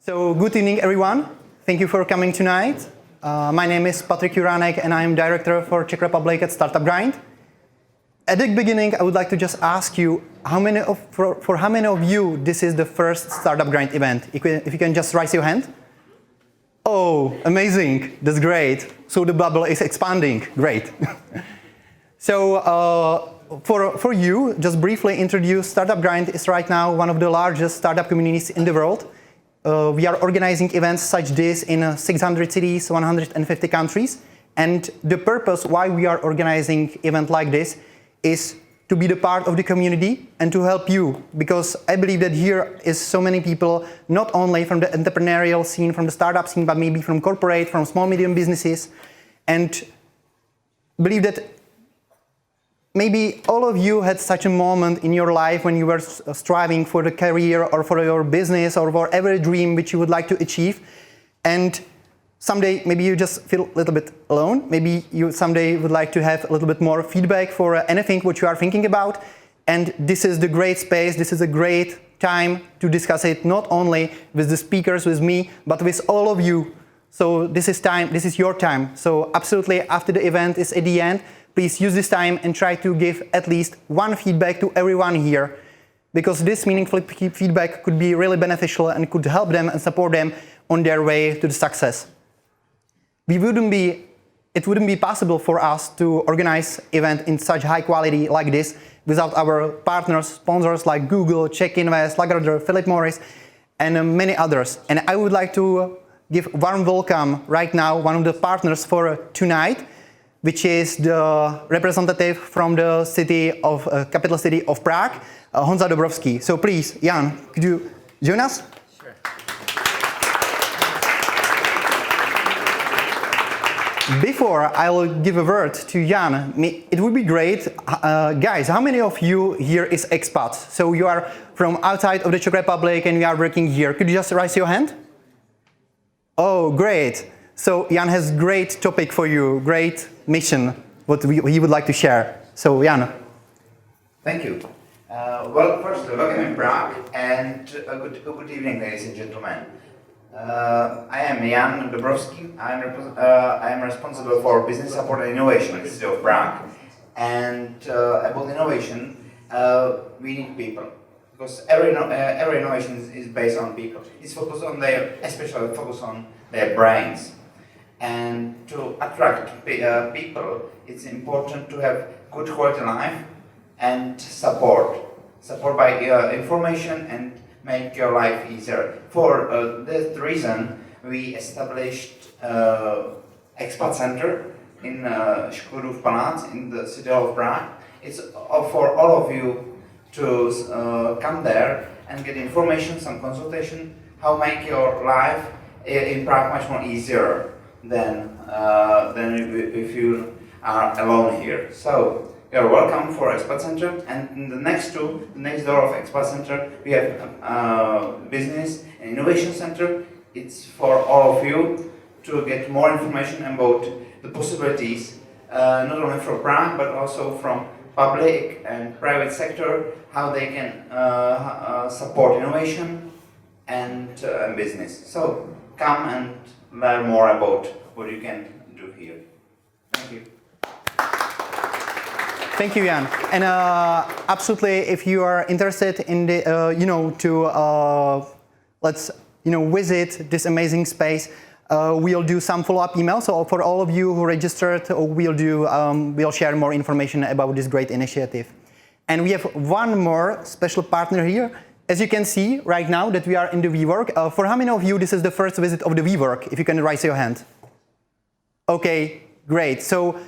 So, good evening, everyone. Thank you for coming tonight. My name is Patrik Juránek, and I'm Director for Czech Republic at Startup Grind. At the beginning, I would like to just ask you, for how many of you this is the first Startup Grind event? If you can just raise your hand. Oh, amazing. That's great. So the bubble is expanding. Great. So for you, just briefly introduce, Startup Grind is right now one of the largest startup communities in the world. We are organizing events such this in 600 cities, 150 countries. And the purpose why we are organizing event like this is to be the part of the community and to help you. Because I believe that here is so many people, not only from the entrepreneurial scene, from the startup scene, but maybe from corporate, from small, medium businesses. And believe that maybe all of you had such a moment in your life when you were striving for the career or for your business or for every dream which you would like to achieve. And someday maybe you just feel a little bit alone. Maybe you someday would like to have a little bit more feedback for anything what you are thinking about. And this is the great space. This is a great time to discuss it, not only with the speakers, with me, but with all of you. So this is your time. So absolutely, after the event is at the end, please use this time and try to give at least one feedback to everyone here, because this meaningful feedback could be really beneficial and could help them and support them on their way to the success. It wouldn't be possible for us to organize event in such high quality like this without our partners, sponsors like Google, Czech Invest, Lagardère, Philip Morris, and many others. And I would like to give warm welcome right now one of the partners for tonight, which is the representative from the capital city of Prague, Honza Dobrovský. So please, Jan, could you join us? Sure. Before I will give a word to Jan, it would be great, guys, how many of you here is expats? So you are from outside of the Czech Republic and you are working here. Could you just raise your hand? Oh, great. So Jan has great topic for you, great mission, what he would like to share. So Jan. Thank you. Well, first, welcome in Prague, and good evening, ladies and gentlemen. I am Jan Dobrovský. I am responsible for business support and innovation in the city of Prague. And about innovation, we need people, because every innovation is based on people. It's focused on especially focused on their brains. And to attract people, it's important to have good quality life and support by information and make your life easier. For that reason, we established Expat Center in Škodův Palác in the city of Prague. It's for all of you to come there and get information, some consultation, how make your life in Prague much more easier than if you are alone here. So you're welcome for Expat Center, and in the next door of Expat Center we have Business and Innovation Center. It's for all of you to get more information about the possibilities, not only from Prague but also from public and private sector, how they can support innovation and business. So come and learn more about what you can do here. Thank you. Thank you, Jan. And absolutely, if you are interested in the, visit this amazing space, we'll do some follow-up emails. So for all of you who registered, we'll share more information about this great initiative. And we have one more special partner here. As you can see right now that we are in the WeWork. For how many of you this is the first visit of the WeWork? If you can raise your hand. Okay, great. So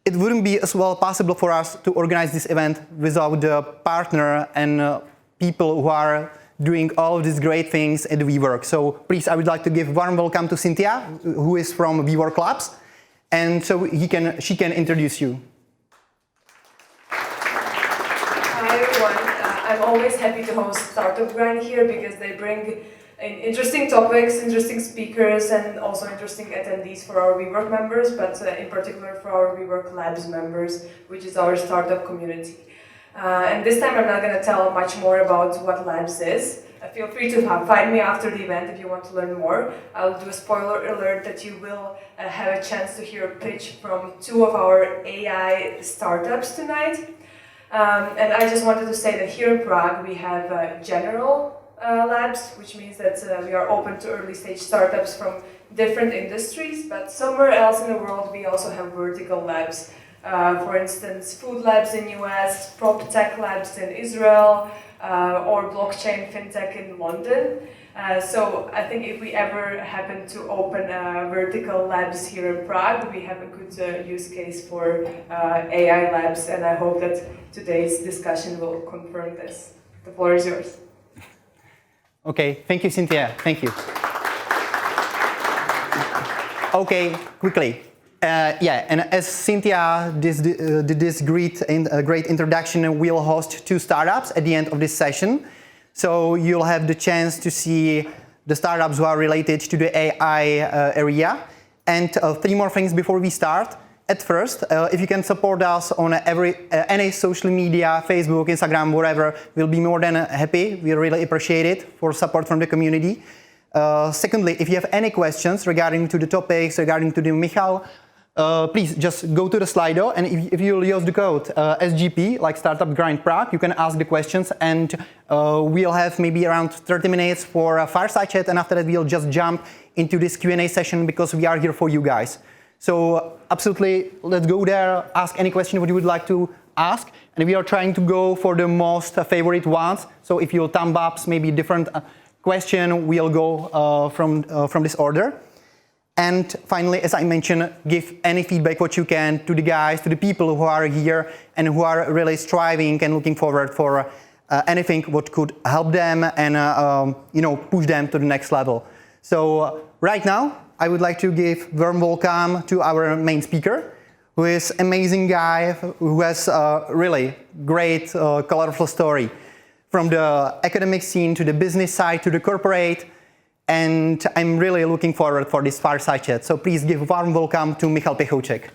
it wouldn't be as well possible for us to organize this event without the partner and people who are doing all of these great things at the WeWork. So please, I would like to give warm welcome to Cynthia, who is from WeWork Labs. And so she can introduce you. Hi everyone. I'm always happy to host Startup Grind here because they bring in interesting topics, interesting speakers, and also interesting attendees for our WeWork members, but in particular for our WeWork Labs members, which is our startup community. And this time I'm not going to tell much more about what Labs is. feel free to find me after the event if you want to learn more. I'll do a spoiler alert that you will have a chance to hear a pitch from 2 of our AI startups tonight. And I just wanted to say that here in Prague we have general labs, which means that we are open to early stage startups from different industries, but somewhere else in the world we also have vertical labs. For instance, food labs in US, prop tech labs in Israel, or blockchain fintech in London. So I think if we ever happen to open vertical labs here in Prague, we have a good use case for AI labs, and I hope that today's discussion will confirm this. The floor is yours. Okay, thank you, Cynthia. Thank you. Okay, quickly. And as Cynthia did this great introduction, we'll host 2 startups at the end of this session. So you'll have the chance to see the startups who are related to the AI area. And 3 more things before we start. At first, if you can support us on any social media, Facebook, Instagram, whatever, we'll be more than happy. We really appreciate it for support from the community. Secondly, if you have any questions regarding to the topics, regarding to the Michal, please just go to the Slido, and if you'll use the code SGP, like Startup Grind Prague, you can ask the questions, and we'll have maybe around 30 minutes for a fireside chat, and after that we'll just jump into this Q&A session because we are here for you guys. So absolutely, let's go there, ask any question what you would like to ask, and we are trying to go for the most favorite ones. So if you'll thumb ups, maybe different question, we'll go from this order. And finally, as I mentioned, give any feedback what you can to the guys, to the people who are here and who are really striving and looking forward for anything what could help them and push them to the next level. So right now, I would like to give warm welcome to our main speaker, who is an amazing guy who has a really great, colorful story from the academic scene to the business side to the corporate. And I'm really looking forward for this fireside chat. So please give a warm welcome to Michal Pechoucek.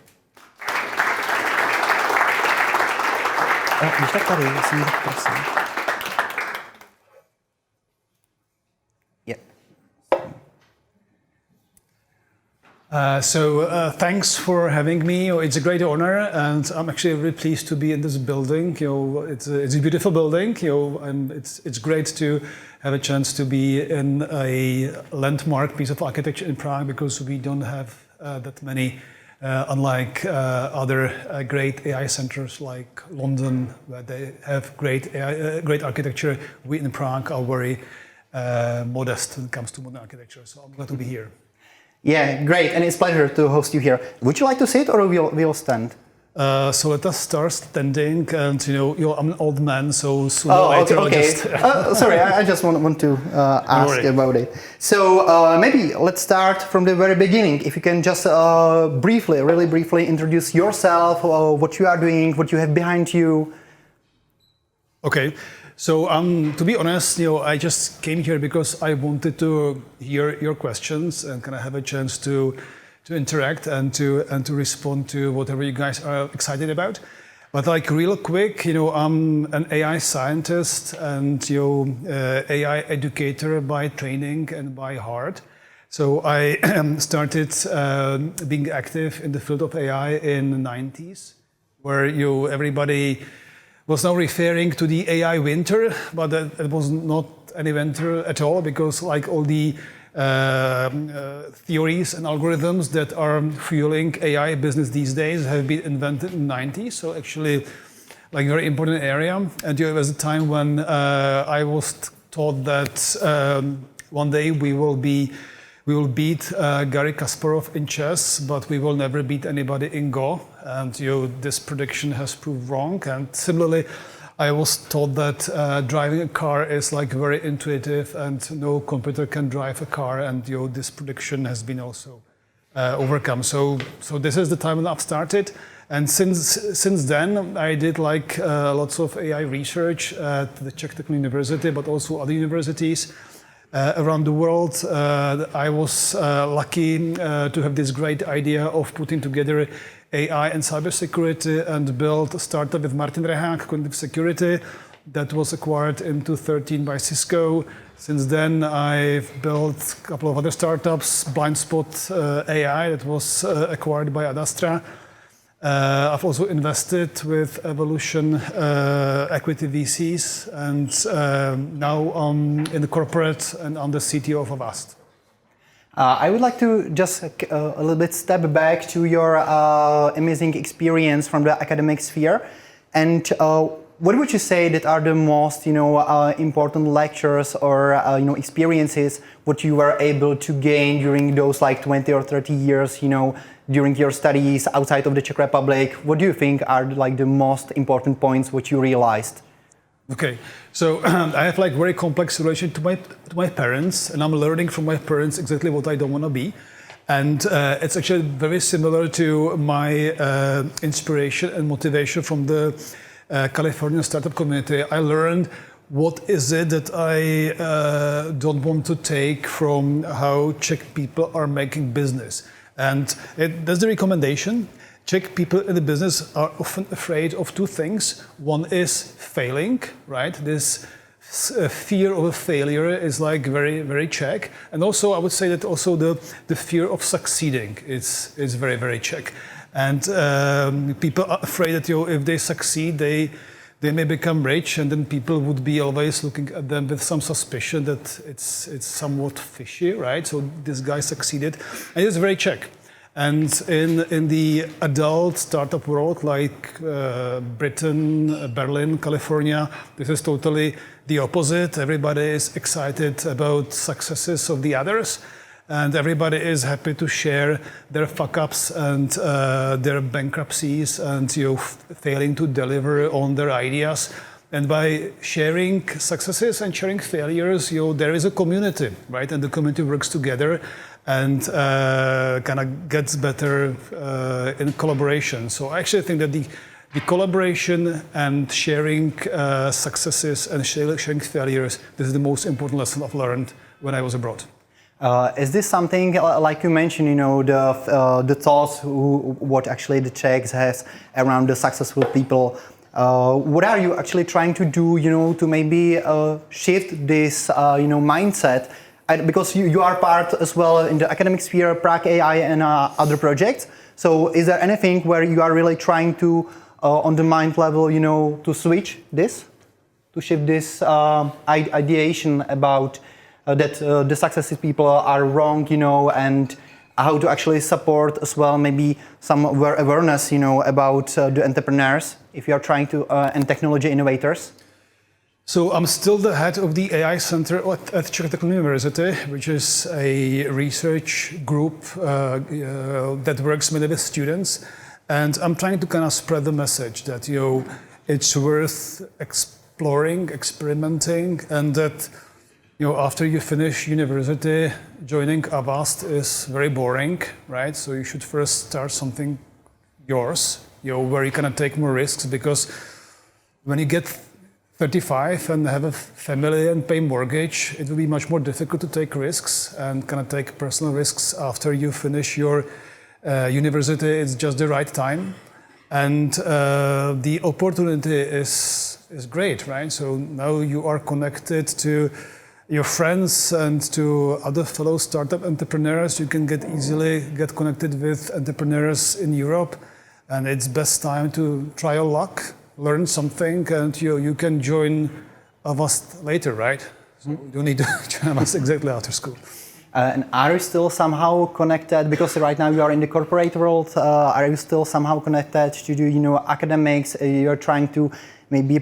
Thanks for having me. It's a great honor, and I'm actually really pleased to be in this building. It's a beautiful building. And it's great to have a chance to be in a landmark piece of architecture in Prague, because we don't have that many, unlike other great AI centers like London, where they have great architecture. We in Prague are very modest when it comes to modern architecture. So I'm glad to be here. Yeah, great, and it's a pleasure to host you here. Would you like to sit or we'll stand? So let us start standing, and I'm an old man, so sooner or later I'll just... Sorry, I just want to ask about it. So maybe let's start from the very beginning. If you can just really briefly introduce yourself, what you are doing, what you have behind you. Okay. So to be honest, I just came here because I wanted to hear your questions and kind of have a chance to interact and to respond to whatever you guys are excited about. But like real quick, I'm an AI scientist and AI educator by training and by heart. So I started being active in the field of AI in the 90s, where everybody was now referring to the AI winter, but it was not any winter at all, because like all the theories and algorithms that are fueling AI business these days have been invented in the 90s. So actually, like very important area. And there was a time when I was taught that one day we will beat Garry Kasparov in chess, but we will never beat anybody in Go. And this prediction has proved wrong. And similarly, I was taught that driving a car is like very intuitive, and no computer can drive a car. And this prediction has been also overcome. So this is the time when I've started. And since then, I did like lots of AI research at the Czech Technical University, but also other universities around the world. I was lucky to have this great idea of putting together AI and cybersecurity and build a startup with Martin Rehák, Cognitive Security. that was acquired in 2013 by Cisco. Since then, I've built a couple of other startups, Blindspot AI, that was acquired by Adastra. I've also invested with Evolution Equity VCs, and now I'm in the corporate and I'm the CTO of Avast. I would like to just a little bit step back to your amazing experience from the academic sphere, and what would you say that are the most, important lectures or experiences what you were able to gain during those like 20 or 30 years, during your studies outside of the Czech Republic? What do you think are like the most important points which you realized? Okay, so I have like very complex relation to my parents, and I'm learning from my parents exactly what I don't want to be. And it's actually very similar to my inspiration and motivation from the California startup community. I learned what is it that I don't want to take from how Czech people are making business. And that's the recommendation. Czech people in the business are often afraid of two things. One is failing, right? This fear of a failure is like very, very Czech. And also I would say that also the fear of succeeding is very, very Czech. And people are afraid that if they succeed, they may become rich, and then people would be always looking at them with some suspicion that it's somewhat fishy, right? So this guy succeeded, and it's very Czech. And in the adult startup world, like Britain, Berlin, California, this is totally the opposite. Everybody is excited about successes of the others. And everybody is happy to share their fuck-ups and their bankruptcies and failing to deliver on their ideas. And by sharing successes and sharing failures, there is a community, right? And the community works together and kind of gets better in collaboration. So I actually think that the collaboration and sharing successes and sharing failures, this is the most important lesson I've learned when I was abroad. Is this something, like you mentioned, the thoughts what actually the Czechs has around the successful people? What are you actually trying to do, to maybe shift this, mindset? Because you are part as well in the academic sphere, Prague AI and other projects. So is there anything where you are really trying to, on the mind level, to switch this, to shift this ideation about that the successful people are wrong, and how to actually support as well, maybe some awareness, about the entrepreneurs, if you are trying to, and technology innovators? So I'm still the head of the AI Center at Czech Technical University, which is a research group that works mainly with students. And I'm trying to kind of spread the message that, it's worth exploring, experimenting, and that after you finish university, joining Avast is very boring, right? So you should first start something yours, where you can take more risks, because when you get 35 and have a family and pay mortgage, it will be much more difficult to take risks and kind of take personal risks after you finish your university. It's just the right time. And the opportunity is great, right? So now you are connected to your friends and to other fellow startup entrepreneurs. You can easily get connected with entrepreneurs in Europe, and it's best time to try your luck, learn something, and you can join Avast later, right? So you don't need to join Avast exactly after school. And are you still somehow connected, because right now you are in the corporate world, are you still somehow connected to the academics? You're trying to maybe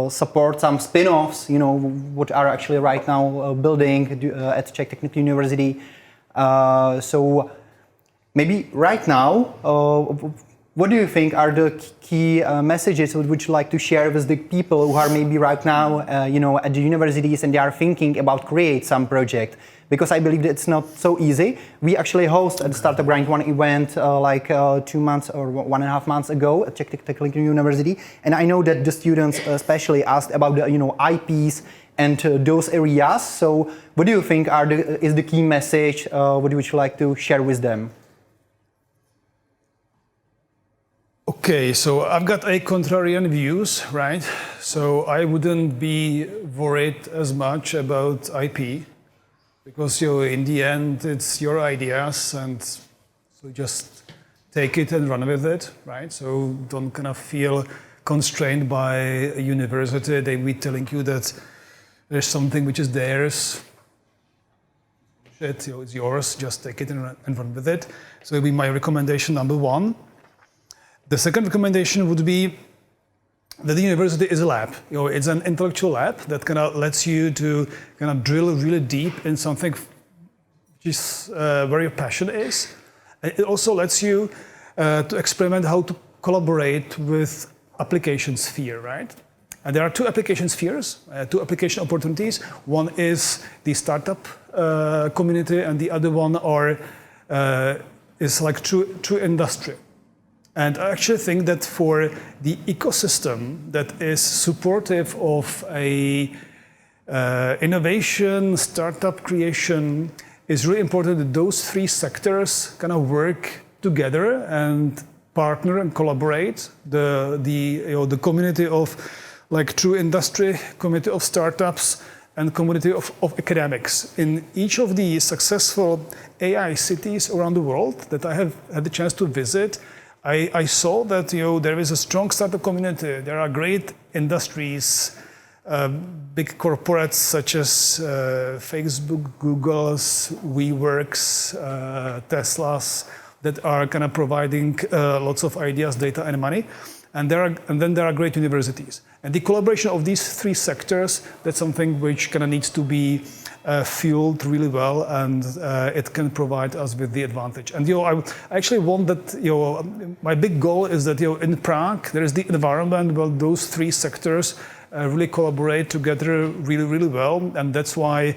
support some spin-offs, what are actually right now building at Czech Technical University. So maybe right now, what do you think are the key messages would you like to share with the people who are maybe right now, at the universities and they are thinking about create some project? Because I believe that it's not so easy. We actually host at the Startup Grind one event 2 months or 1.5 months ago at Czech Technical University, and I know that the students especially asked about the IPs and those areas. So, what do you think is the key message? What would you like to share with them? Okay. Okay, so I've got a contrarian views, right? So I wouldn't be worried as much about IP because in the end it's your ideas, and so just take it and run with it, right? So don't kind of feel constrained by a university. They be telling you that there's something which is theirs. It's yours. Just take it and run with it. So it'll be my recommendation number one. The second recommendation would be that the university is a lab. It's an intellectual lab that kind of lets you to kind of drill really deep in something which is where your passion is. It also lets you to experiment how to collaborate with application sphere, right? And there are two application spheres, two application opportunities. One is the startup community, and the other one is like true industry. And I actually think that for the ecosystem that is supportive of a innovation, startup creation, is really important that those three sectors kind of work together and partner and collaborate. The community of like true industry, community of startups, and community of academics. In each of the successful AI cities around the world that I have had the chance to visit, I saw that there is a strong startup community. There are great industries, big corporates such as Facebook, Google's, WeWorks, Tesla's, that are kind of providing lots of ideas, data, and money. And then there are great universities. And the collaboration of these three sectors, that's something which kind of needs to be fueled really well, and it can provide us with the advantage. And I actually want that, my big goal is that in Prague, there is the environment where those three sectors really collaborate together really, really well. And that's why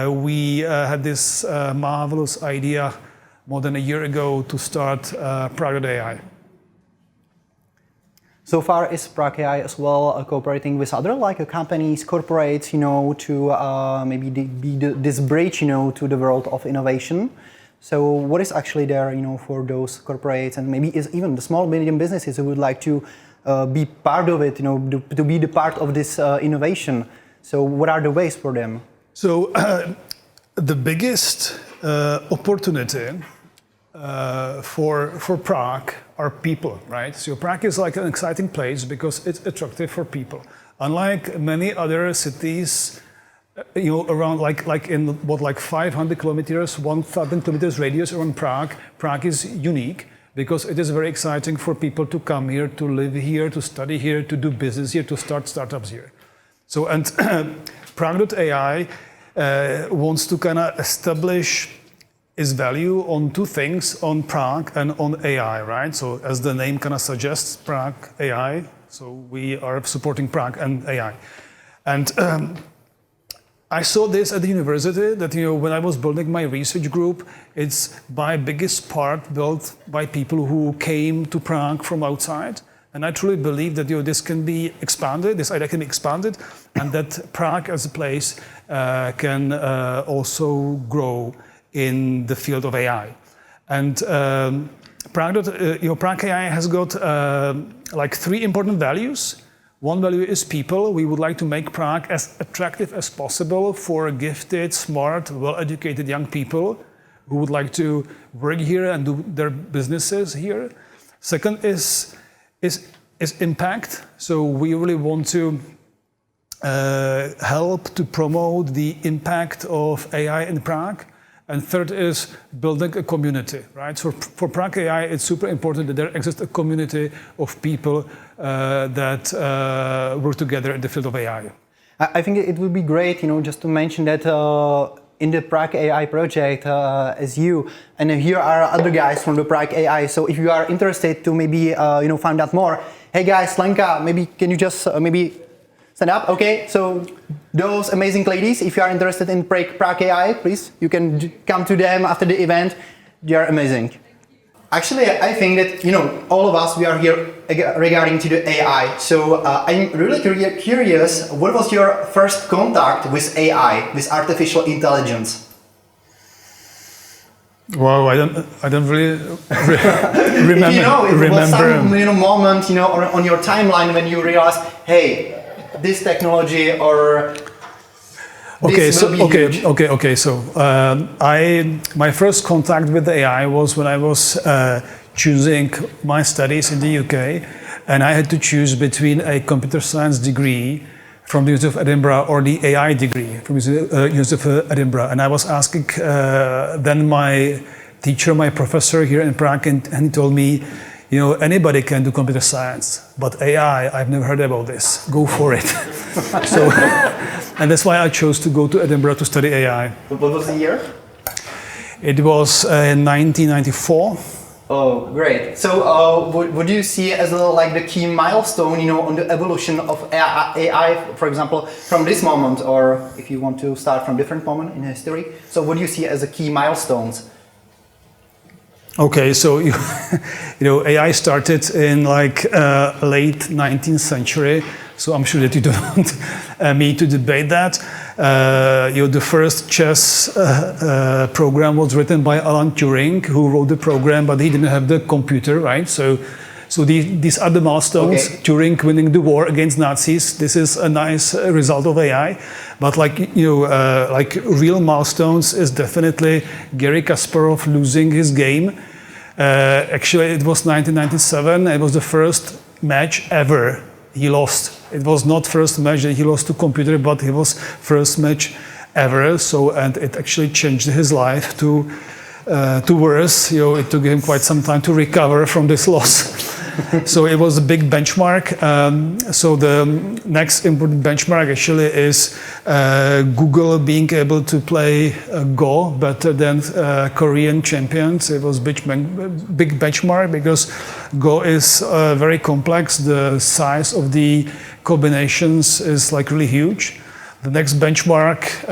we had this marvelous idea more than a year ago to start prg.ai. So far, is prg.ai as well cooperating with other companies, corporates, to maybe be this bridge, to the world of innovation? So what is actually there, for those corporates and maybe is even the small, medium businesses who would like to be part of it, to be the part of this innovation? So what are the ways for them? So the biggest opportunity for Prague are people, right? So Prague is like an exciting place because it's attractive for people. Unlike many other cities, around like in 500 kilometers, 1,000 kilometers radius around Prague, Prague is unique because it is very exciting for people to come here, to live here, to study here, to do business here, to start startups here. So, and prg.ai wants to kind of establish its value on two things, on Prague and on AI, right? So as the name kind of suggests, Prague AI, so we are supporting Prague and AI. And I saw this at the university, that when I was building my research group, it's by biggest part built by people who came to Prague from outside. And I truly believe that this can be expanded, this idea can be expanded, and that Prague as a place can also grow in the field of AI. And Prague AI has got like three important values. One value is people. We would like to make Prague as attractive as possible for gifted, smart, well-educated young people who would like to work here and do their businesses here. Second is impact. So we really want to help to promote the impact of AI in Prague. And third is building a community, right? So for Prague AI, it's super important that there exists a community of people that work together in the field of AI. I think it would be great, just to mention that in the Prague AI project, as you, and here are other guys from the Prague AI. So if you are interested to maybe, find out more, hey guys, Lenka, maybe can you just stand up? Okay, so those amazing ladies, if you are interested in Prague AI, please, you can come to them after the event. They are amazing. Actually, I think that, all of us, we are here regarding to the AI. So I'm really curious, what was your first contact with AI, with artificial intelligence? Wow, I don't really remember. If was some moment on your timeline when you realized, hey, this technology or this will be huge. So my first contact with AI was when I was choosing my studies in the UK, and I had to choose between a computer science degree from the University of Edinburgh or the AI degree from the University of Edinburgh. And I was asking then my teacher, my professor here in Prague, and he told me, anybody can do computer science, but AI, I've never heard about this. Go for it. So, and that's why I chose to go to Edinburgh to study AI. What was the year? It was 1994. Oh, great. So would you see it as like the key milestone, on the evolution of AI, for example, from this moment, or if you want to start from different moment in history? So what do you see as the key milestones? Okay, so AI started in late 19th century. So I'm sure that you don't want me to debate that. The first chess program was written by Alan Turing, who wrote the program, but he didn't have the computer, right? So these are the milestones. Okay. Turing winning the war against Nazis. This is a nice result of AI. But real milestones is definitely Garry Kasparov losing his game. Actually, it was 1997. It was the first match ever he lost. It was not first match that he lost to computer, but it was first match ever. So, and it actually changed his life to worse. It took him quite some time to recover from this loss. So it was a big benchmark. So the next important benchmark actually is Google being able to play Go better than Korean champions. It was big benchmark because Go is very complex. The size of the combinations is really huge. The next benchmark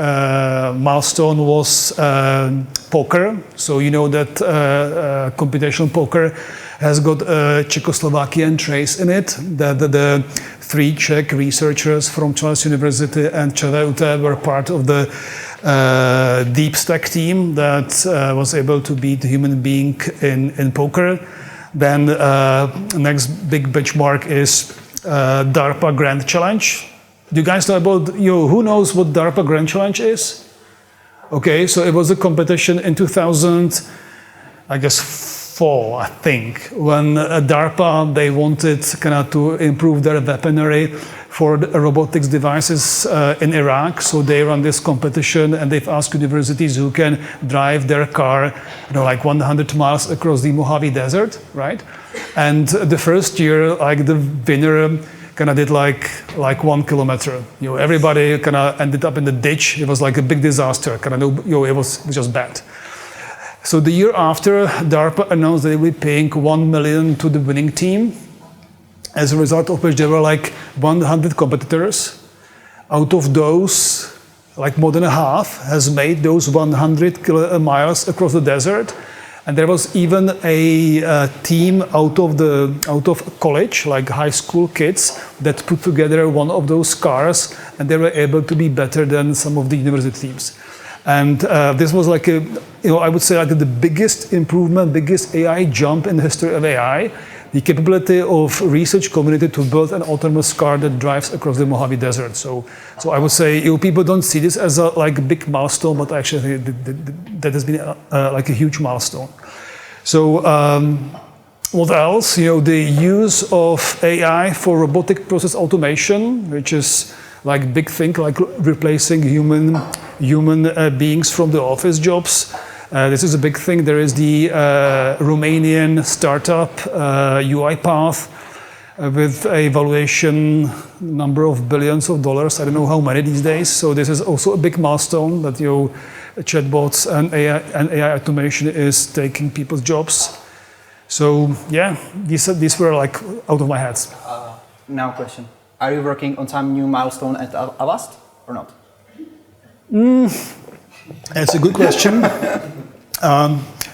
milestone was poker. So that computational poker has got a Czechoslovakian trace in it. The three Czech researchers from Charles University and ČVUT were part of the deep stack team that was able to beat the human being in poker. Then next big benchmark is Darpa Grand Challenge. Do you guys know about, who knows what Darpa Grand Challenge is? Okay, so it was a competition in 2000, I guess, I think, when Darpa, they wanted to improve their weaponry for the robotics devices in Iraq. So they run this competition and they've asked universities who can drive their car, 100 miles across the Mojave Desert, right? And the first year, the winner did 1 kilometer. Everybody ended up in the ditch. It was a big disaster. It was just bad. So the year after, Darpa announced they will be paying $1 million to the winning team, as a result of which there were 100 competitors. Out of those, more than a half has made those 100 miles across the desert. And there was even a team out of college, high school kids, that put together one of those cars, and they were able to be better than some of the university teams. And this was I would say the biggest improvement, biggest AI jump in the history of AI, the capability of research community to build an autonomous car that drives across the Mojave Desert. So I would say people don't see this as a big milestone, but actually that has been a huge milestone. So what else? The use of AI for robotic process automation, which is big thing, replacing human beings from the office jobs. This is a big thing. There is the Romanian startup UiPath with a valuation number of billions of dollars. I don't know how many these days. So this is also a big milestone that chatbots and AI automation is taking people's jobs. So yeah, these were out of my head. Now question. Are you working on some new milestone at Avast or not? That's a good question.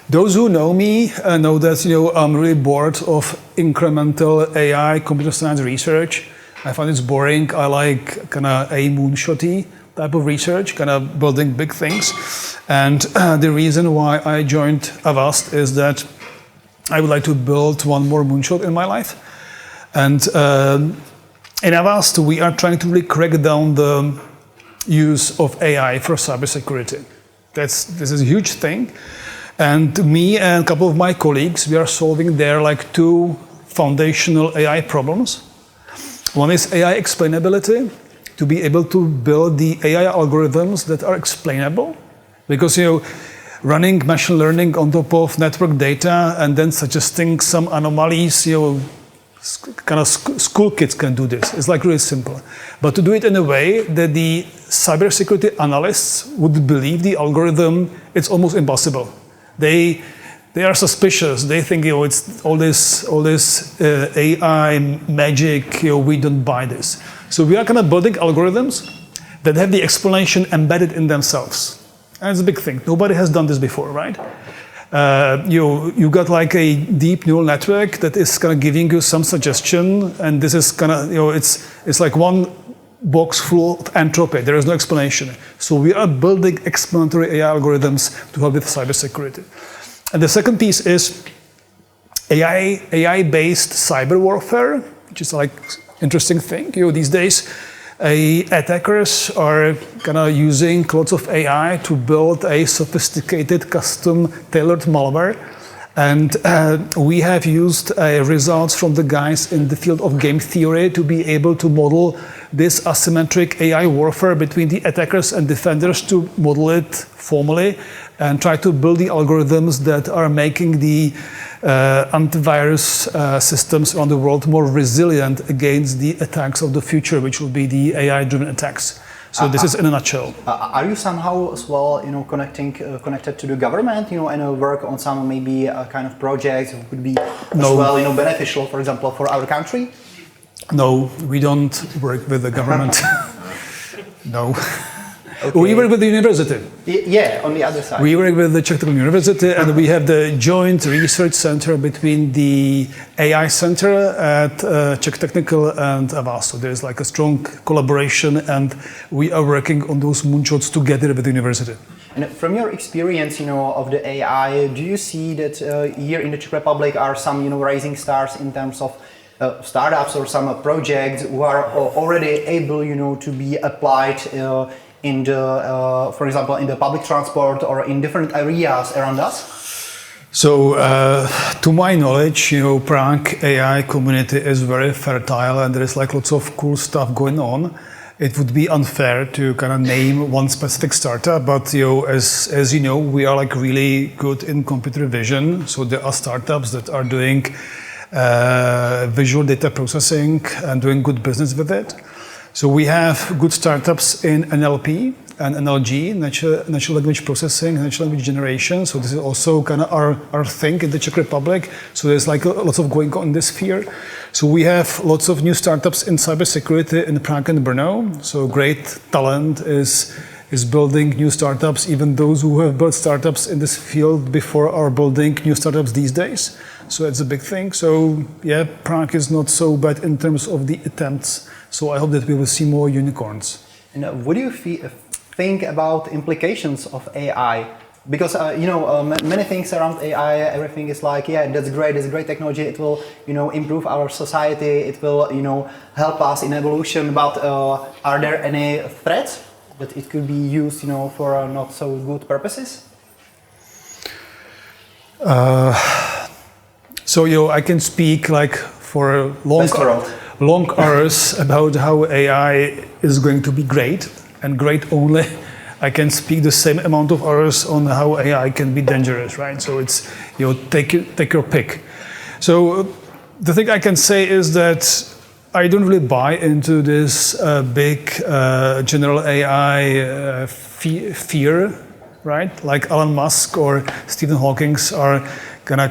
Those who know me know that I'm really bored of incremental AI computer science research. I find it's boring. I like a moonshotty type of research, kind of building big things. And the reason why I joined Avast is that I would like to build one more moonshot in my life. And in Avast, we are trying to really crack down the use of AI for cybersecurity. This is a huge thing. And me and a couple of my colleagues, we are solving there like two foundational AI problems. One is AI explainability, to be able to build the AI algorithms that are explainable. Because running machine learning on top of network data and then suggesting some anomalies, kind of school kids can do this. It's like really simple. But to do it in a way that the cybersecurity analysts would believe the algorithm, it's almost impossible. They are suspicious. They think it's all this AI magic. We don't buy this. So we are kind of building algorithms that have the explanation embedded in themselves. And it's a big thing. Nobody has done this before, right? You got like a deep neural network that is kind of giving you some suggestion, and this is kind of it's like one box full of entropy. There is no explanation. So we are building explanatory AI algorithms to help with cybersecurity. And the second piece is AI-based cyber warfare, which is like interesting thing. These days, attackers are kind of using lots of AI to build a sophisticated, custom-tailored malware. And we have used results from the guys in the field of game theory to be able to model this asymmetric AI warfare between the attackers and defenders, to model it formally and try to build the algorithms that are making the antivirus systems around the world more resilient against the attacks of the future, which will be the AI-driven attacks. So this is in a nutshell. Are you somehow as well, connected to the government, and work on some maybe kind of projects that could be as well, beneficial, for example, for our country? No, we don't work with the government. No. Okay. We work with the university. Yeah, on the other side. We work with the Czech Technical University, and we have the joint research center between the AI center at Czech Technical and Avast. So there's like a strong collaboration, and we are working on those moonshots together with the university. And from your experience, of the AI, do you see that here in the Czech Republic are some, rising stars in terms of startups or some projects who are already able, to be applied in the, for example, in the public transport or in different areas around us? So, to my knowledge, Prague AI community is very fertile, and there is like lots of cool stuff going on. It would be unfair to kind of name one specific startup, but as you know, we are like really good in computer vision. So there are startups that are doing visual data processing and doing good business with it. So we have good startups in NLP and NLG, natural language processing, natural language generation. So this is also kind of our thing in the Czech Republic. So there's like lots of going on in this sphere. So we have lots of new startups in cybersecurity in Prague and Brno. So great talent is building new startups. Even those who have built startups in this field before are building new startups these days. So it's a big thing. So yeah, Prague is not so bad in terms of the attempts. So I hope that we will see more unicorns. And what do you think about implications of AI? Because many things around AI, everything is like, yeah, that's great, it's a great technology. It will, improve our society. It will, help us in evolution. But are there any threats that it could be used, for not so good purposes? So I can speak like for long hours about how AI is going to be great and great only. I can speak the same amount of hours on how AI can be dangerous, right? So it's take your pick. So the thing I can say is that I don't really buy into this big general AI fear, right? Like Elon Musk or Stephen Hawking are gonna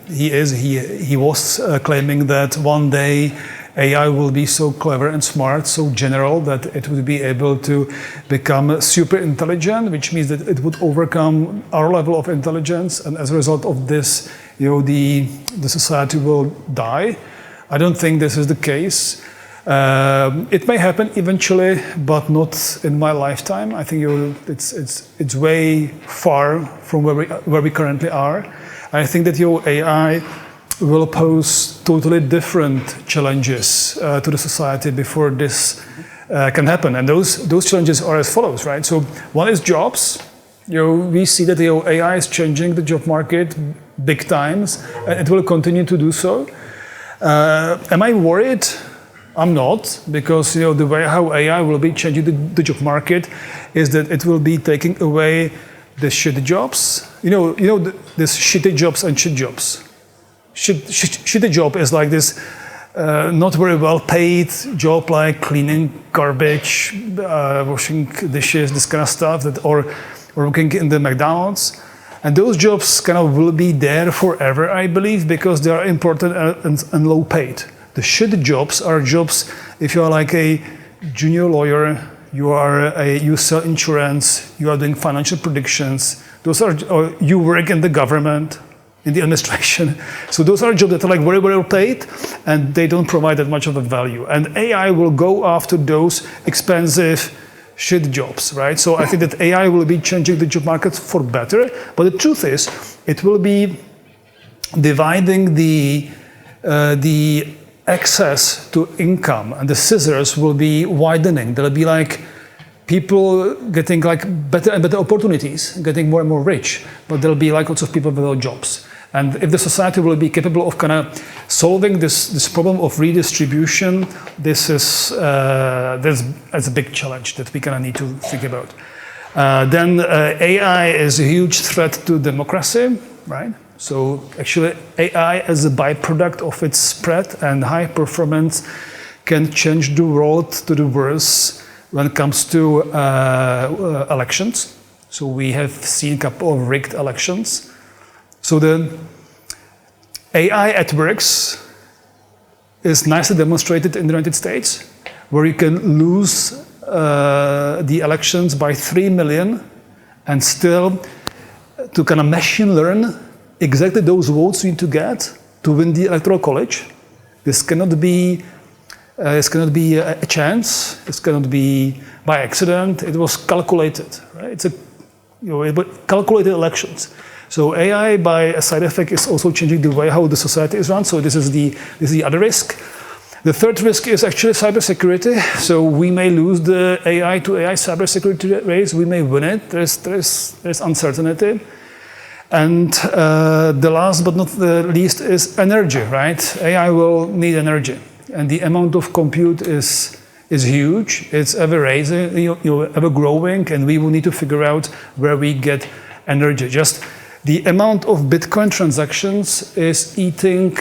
he was claiming that one day AI will be so clever and smart, so general, that it would be able to become super intelligent, which means that it would overcome our level of intelligence, and as a result of this, the society will die. I don't think this is the case. It may happen eventually, but not in my lifetime. I think it's way far from where we currently are. I think that AI will pose totally different challenges to the society before this can happen, and those challenges are as follows, right? So one is jobs. We see that AI is changing the job market big times, and it will continue to do so. Am I worried? I'm not, because the way how AI will be changing the job market is that it will be taking away the shitty jobs. This shitty jobs and shit jobs. Shitty job is like this not very well paid job, like cleaning garbage, washing dishes, this kind of stuff, or working in the McDonald's. And those jobs kind of will be there forever, I believe, because they are important and low paid. The shitty jobs are jobs if you are like a junior lawyer, you sell insurance, you are doing financial predictions. Or you work in the government, in the administration. So those are jobs that are like very, very well paid, and they don't provide that much of a value. And AI will go after those expensive shit jobs, right? So I think that AI will be changing the job market for better. But the truth is, it will be dividing the access to income, and the scissors will be widening. There'll be like people getting like better and better opportunities, getting more and more rich, but there'll be like lots of people without jobs. And if the society will be capable of kind of solving this problem of redistribution, that's a big challenge that we kind of need to think about. Then AI is a huge threat to democracy, right? So actually AI as a byproduct of its spread and high performance can change the world to the worse when it comes to elections. So we have seen a couple of rigged elections. So the AI at works is nicely demonstrated in the United States, where you can lose the elections by 3 million and still to kind of machine learn exactly those votes you need to get to win the electoral college. This cannot be a chance. It cannot be by accident. It was calculated, right? It's calculated elections. So AI, by a side effect, is also changing the way how the society is run. So this is the other risk. The third risk is actually cybersecurity. So we may lose the AI to AI cybersecurity race. We may win it. There's uncertainty. And the last but not the least is energy, right? AI will need energy, and the amount of compute is huge. It's ever rising, ever growing, and we will need to figure out where we get energy. Just the amount of Bitcoin transactions is eating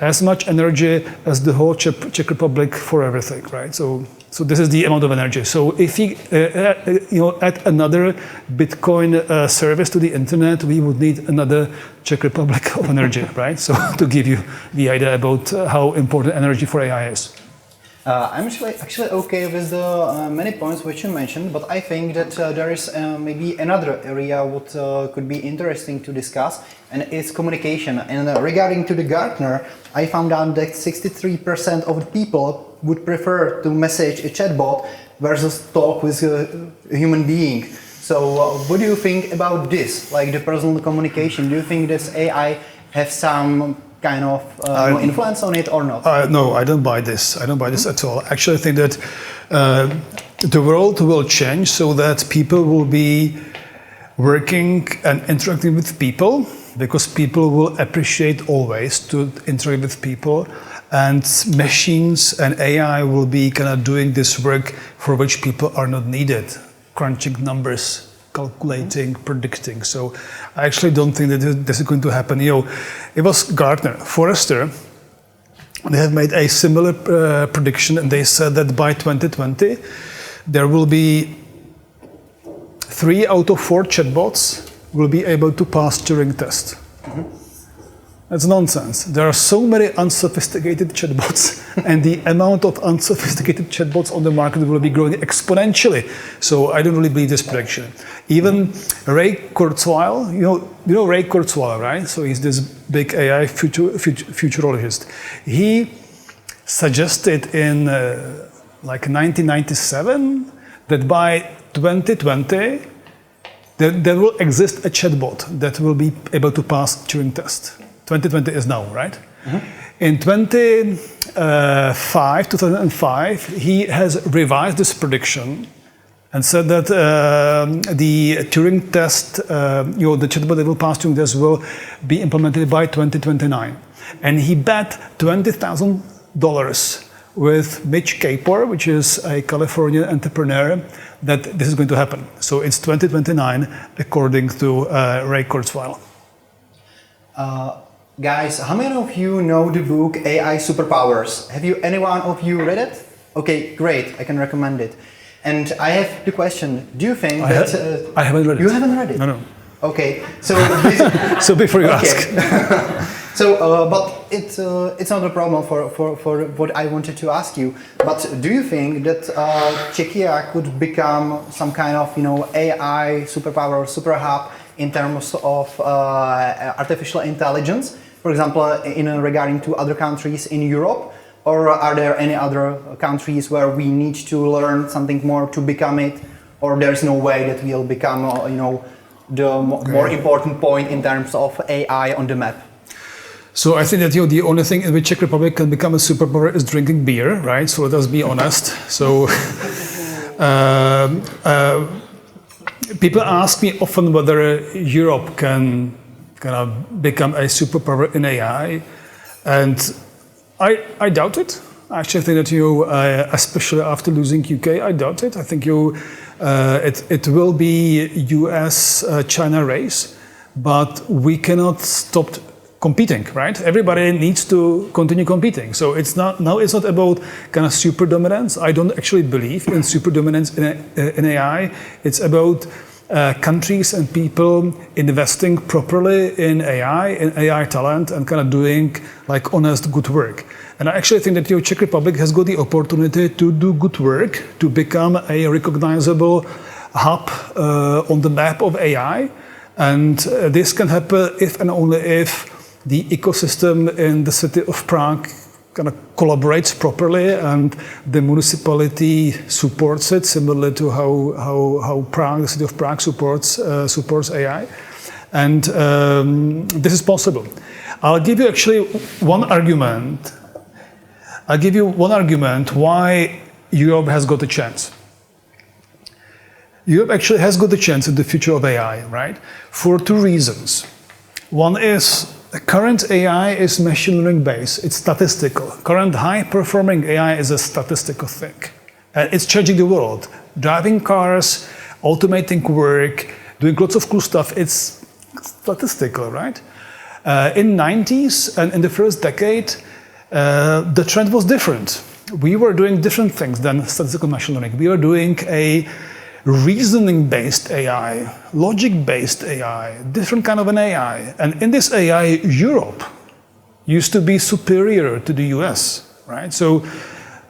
as much energy as the whole Czech Republic for everything, right? So this is the amount of energy. So if we add another Bitcoin service to the internet, we would need another Czech Republic of energy, right? So to give you the idea about how important energy for AI is. I'm actually okay with the many points which you mentioned, but I think that there is maybe another area what could be interesting to discuss, and it's communication. And regarding to the Gartner, I found out that 63% of the people would prefer to message a chatbot versus talk with a human being. So what do you think about this, like the personal communication? Do you think this AI have some kind of influence on it or not? No, I don't buy this. I don't buy this at all. Actually, I think that the world will change so that people will be working and interacting with people, because people will appreciate always to interact with people, and machines and AI will be kind of doing this work for which people are not needed, crunching numbers, calculating, predicting. So I actually don't think that this is going to happen. It was Gartner, Forrester, they have made a similar prediction, and they said that by 2020 there will be 3 out of 4 chatbots will be able to pass Turing test. Mm-hmm. That's nonsense. There are so many unsophisticated chatbots, and the amount of unsophisticated chatbots on the market will be growing exponentially. So I don't really believe this prediction. Even Ray Kurzweil, you know Ray Kurzweil, right? So he's this big AI futurologist. He suggested in like 1997 that by 2020 there will exist a chatbot that will be able to pass Turing test. 2020 is now, right? In 2005, he has revised this prediction and said that the Turing test, the chatbot that will pass Turing test will be implemented by 2029. And he bet $20,000 with Mitch Kapor, which is a Californian entrepreneur, that this is going to happen. So it's 2029, according to Ray Kurzweil. Guys, how many of you know the book AI Superpowers? Have you, any one of you read it? Okay, great, I can recommend it. And I have the question, do you think that... I haven't read it. You haven't read it? No. Okay, so... So before you ask. So, but it's not a problem for what I wanted to ask you. But do you think that Czechia could become some kind of, AI superpower or superhub in terms of artificial intelligence? For example, regarding to other countries in Europe? Or are there any other countries where we need to learn something more to become it? Or there's no way that we'll become, the more important point in terms of AI on the map? So I think that the only thing in which Czech Republic can become a superpower is drinking beer, right? So let us be honest. So people ask me often whether Europe can kind of become a superpower in AI, and I doubt it. I actually think that especially after losing UK, I doubt it. I think it will be US-China race, but we cannot stop competing, right? Everybody needs to continue competing. So it's not about kind of super dominance. I don't actually believe in super dominance in AI. It's about countries and people investing properly in AI talent, and kind of doing like honest good work. And I actually think that Czech Republic has got the opportunity to do good work, to become a recognizable hub on the map of AI. And this can happen if and only if the ecosystem in the city of Prague kind of collaborates properly and the municipality supports it, similar to how Prague, the city of Prague supports AI. And this is possible. I'll give you actually one argument. Why Europe has got a chance. Europe actually has got a chance in the future of AI, right? For two reasons. One is current AI is machine learning based. It's statistical. Current high-performing AI is a statistical thing. And it's changing the world. Driving cars, automating work, doing lots of cool stuff. It's statistical, right? In the 90s and in the first decade, the trend was different. We were doing different things than statistical machine learning. We were doing a reasoning-based AI, logic-based AI, different kind of an AI. And in this AI, Europe used to be superior to the US, right? So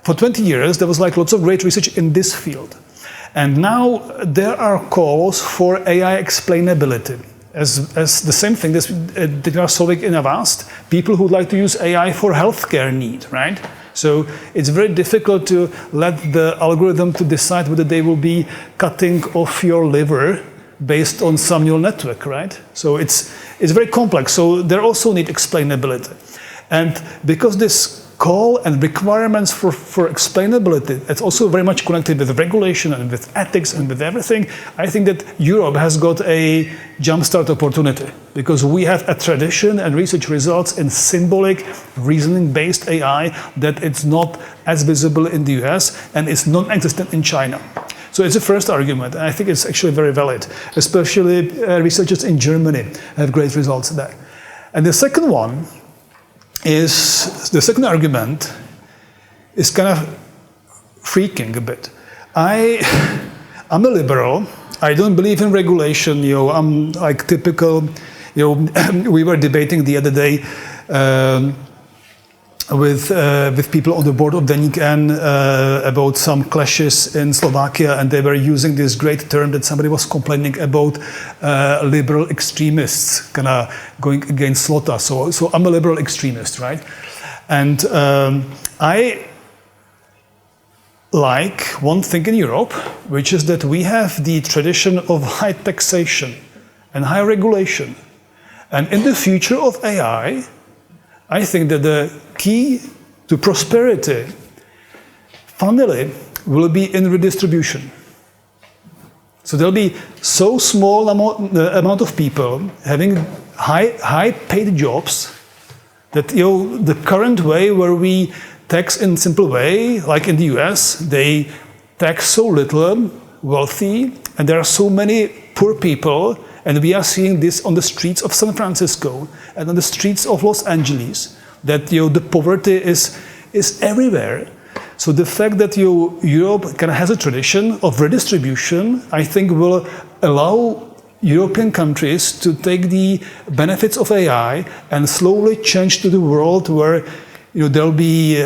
for 20 years, there was like lots of great research in this field. And now there are calls for AI explainability as the same thing that we are solving in Avast, people who would like to use AI for healthcare need, right? So it's very difficult to let the algorithm to decide whether they will be cutting off your liver based on some neural network, right? So it's very complex. So there also need explainability. And because this call and requirements for explainability, it's also very much connected with regulation and with ethics and with everything. I think that Europe has got a jumpstart opportunity because we have a tradition and research results in symbolic reasoning-based AI that it's not as visible in the US and it's non-existent in China. So it's the first argument, and I think it's actually very valid, especially researchers in Germany have great results there. And the second one is, the second argument is kind of freaking a bit. I'm a liberal. I don't believe in regulation. I'm like typical. We were debating the other day with people on the board of Deník N about some clashes in Slovakia, and they were using this great term that somebody was complaining about liberal extremists kind of going against Slota. So I'm a liberal extremist, right? And I like one thing in Europe, which is that we have the tradition of high taxation and high regulation. And in the future of AI, I think that the key to prosperity finally will be in redistribution. So there'll be so small amount of people having high paid jobs that the current way where we tax in simple way, like in the US, they tax so little wealthy, and there are so many poor people, and we are seeing this on the streets of San Francisco and on the streets of Los Angeles, that the poverty is everywhere. So the fact that Europe kind of has a tradition of redistribution, I think will allow European countries to take the benefits of AI and slowly change to the world where there'll be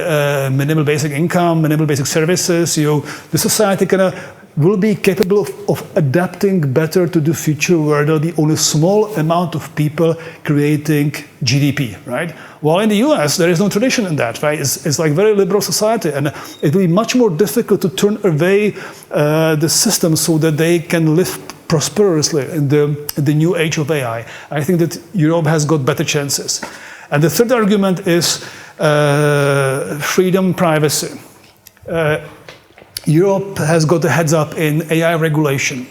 minimal basic income, minimal basic services. The society kind of will be capable of adapting better to the future where there'll be only a small amount of people creating GDP, right? While in the US, there is no tradition in that, right? It's like very liberal society, and it will be much more difficult to turn away the system so that they can live prosperously in the new age of AI. I think that Europe has got better chances. And the third argument is freedom, privacy. Europe has got a heads up in AI regulation.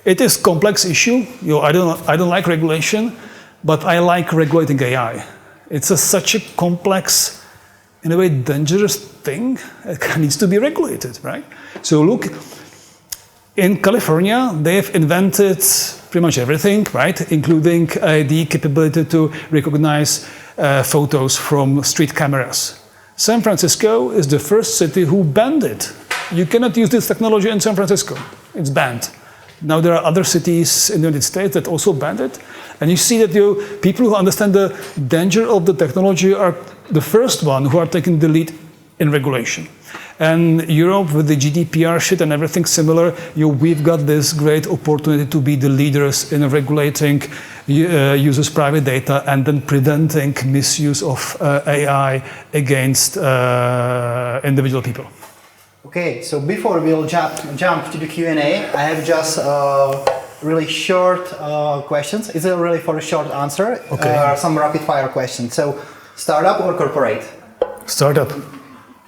It is a complex issue. I don't like regulation, but I like regulating AI. It's such a complex, in a way, dangerous thing. It needs to be regulated, right? So look, in California, they've invented pretty much everything, right? Including the capability to recognize photos from street cameras. San Francisco is the first city who banned it. You cannot use this technology in San Francisco. It's banned. Now there are other cities in the United States that also banned it. And you see that people who understand the danger of the technology are the first one who are taking the lead in regulation. And Europe, with the GDPR shit and everything similar, we've got this great opportunity to be the leaders in regulating users' private data and then preventing misuse of AI against individual people. Okay, so before we'll jump to the Q&A, I have just really short questions. It's really for a short answer. Okay. Some rapid fire questions. So, startup or corporate? Startup.